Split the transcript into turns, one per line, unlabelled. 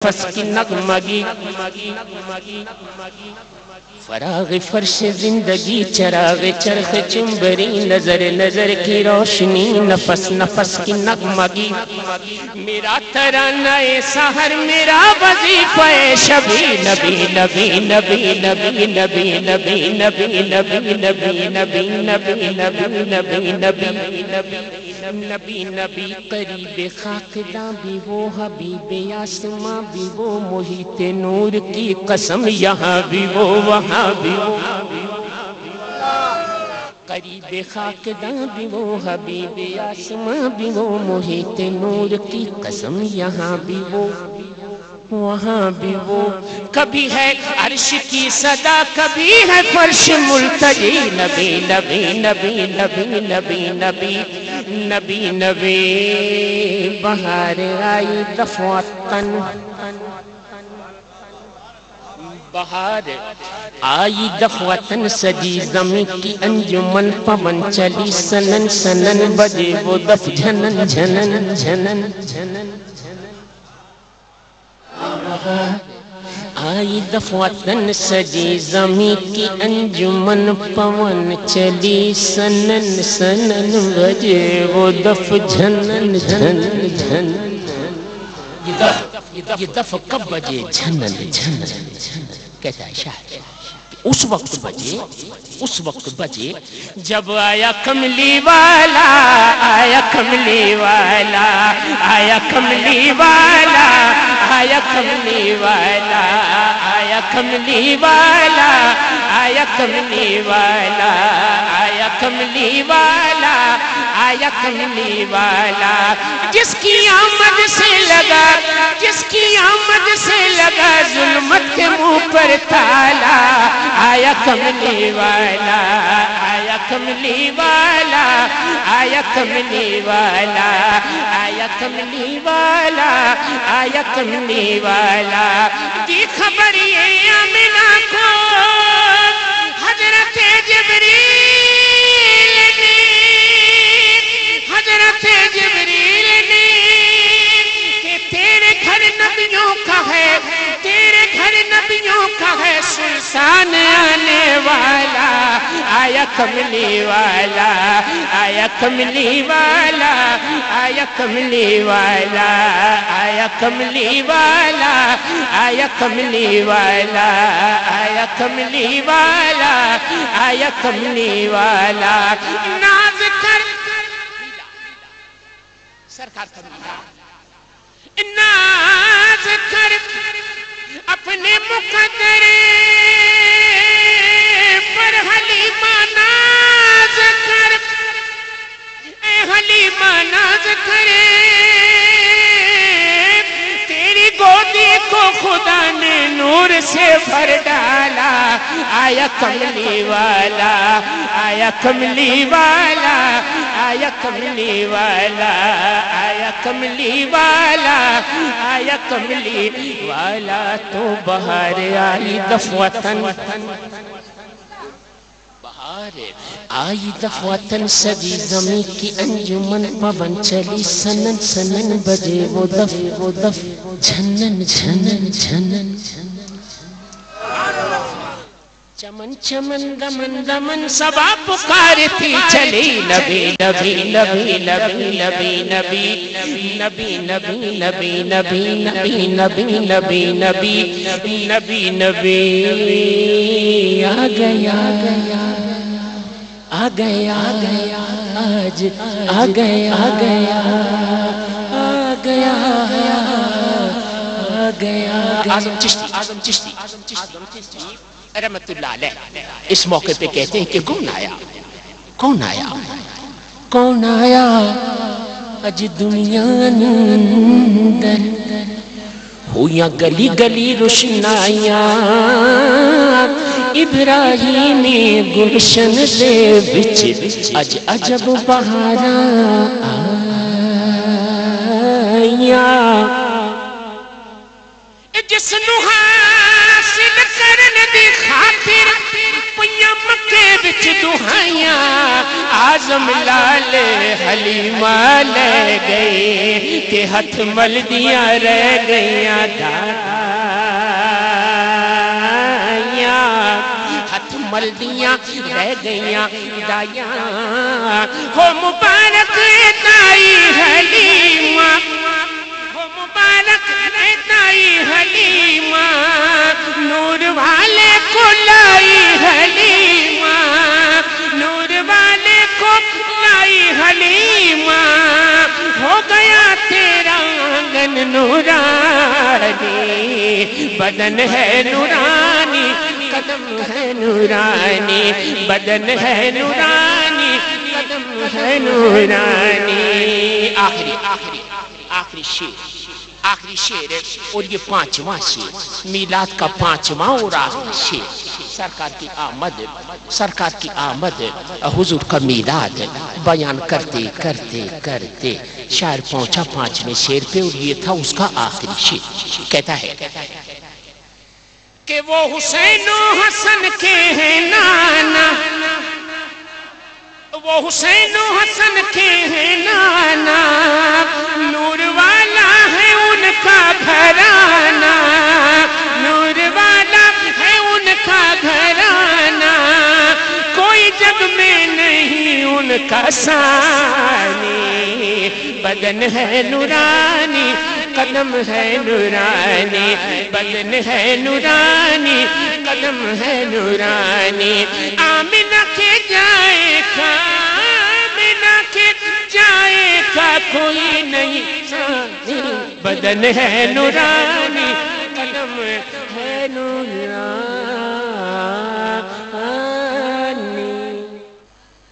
نفس کی نغمگی فراغ فرش زندگی چراغ چرخ چنبری نظر نظر کی روشنی نفس نفس کی نغمگی میرا ترانہ سحر میرا وظیفہ شبی نبی نبی نبی نبی نبی نبی نبی نبی نبی نبی نبی نبی نبی نبی نبی قریب خاکداں بھی وہ حبیب آسماں بھی وہ محیط نور کی قسم یہاں بھی وہ وہاں بھی وہ قریب خاکداں بھی وہ حبیب آسماں بھی وہ محیط نور کی قسم یہاں بھی وہ وہاں بھی وہ کبھی ہے عرش کی صدا کبھی ہے فرش ملتجی نبی نبی نبی نبی نبی نبی نبی نبی بہار آئی دفعتن بہار آئی دفعتن سجی زمین کی انجمن پون چلی سنن سنن بجے وہ دف جھنن جھنن جھنن جھنن آئی دفعتن سجی زمین کی انجمن پون چلی سنن سنن بجے وہ دف جھنن جھنن جھنن یہ دف کب بجے جھنن جھنن کہتا ہے شاعر اس وقت بجے جب آیا کملی والا آیا کملی والا آیا کملی والا آیا کملی والا آیا کملی والا آیا کملی والا آیا کملی والا آیا کملی والا جس کی آمد سے لگا جس کی آمد سے لگا ظلمت کے منہ پر تالا آیا کملی والا آیا کملی والا آیا کملی والا آیا کملی والا آیا کملی والا دی خبر یہ آمنہ کو حضرت جبریل نے حضرت جبریل نے کہ تیرے گھر نبیوں کا ہے تیرے گھر نبیوں کا ہے سلطان آنے والا آیا کملی والا آیا کملی والا آیا کملی والا آیا کملی والا آیا کملی والا آیا کملی والا آیا کملی والا ناز کر سرکار کملی ناز کر اپنے مقدر پر حلیمہ ناز کر اے حلیمہ ناز کرے تیری گودی کو خدا نے نور سے بھر ڈالا آیا کملی والا آیا کملی والا آیا کملی والا آیا کملی والا آیا کملی والا تو بہار آئی دفعتن بہار آئی دفعتن سجی زمین کی انجمن پون چلی سنن سنن بجے وہ دف جھنن جھنن جھنن چمن چمن دمن دمن سبا پکارتی چلی نبی نبی نبی نبی نبی نبی نبی نبی نبی نبی نبی نبی نبی نبی نبی آ گیا آ گیا آج آ گیا آ گیا آ گیا آ گیا اعظم چشتی رحمت اللہ علیہ اس موقع پہ کہتے ہیں کہ کون آیا اج دنیا اندر ہویا گلی گلی روشنائیاں ابراہیم گلشن دے وچ اج عجب بہاراں آئیاں جس نو حاصل کرنے دی خاطر پیا مکے وچ دہائیاں آزم لال حلیمہ لے گئے کہ ہتھ ملدیاں رہ گئیاں دائیاں ہتھ ملدیاں رہ گئیاں دائیاں ہو مبارک دائی حلیمہ ہو مبارک دائی حلیمہ نور والے کو لائی حلیمہ نور والے کو لائی حلیمہ ہو گیا تیرا آنگن نورانی بدن ہے نورانی قدم ہے نورانی بدن ہے نورانی قدم ہے نورانی آخری شعر اور یہ 5واں شعر میلاد کا 5واں اور آخری شعر سرکار کی آمد حضور کا میلاد بیان کرتے کرتے کرتے شاعر پہنچا 5ویں شعر پہ اور یہ تھا اس کا آخری شعر کہتا ہے کہ وہ حسین و حسن کے ہیں نانا وہ حسین و حسن کے ہیں نانا نور والا ہے ان کا گھرانہ نور والا ہے ان کا گھرانہ کوئی جگ میں نہیں ان کا ثانی بدن ہے نورانی قدم ہے نورانی بدن ہے نورانی قدم ہے نورانی آمنہ کے جائے کا آمنہ کے جائے کا کوئی نہیں بدن ہے نورانی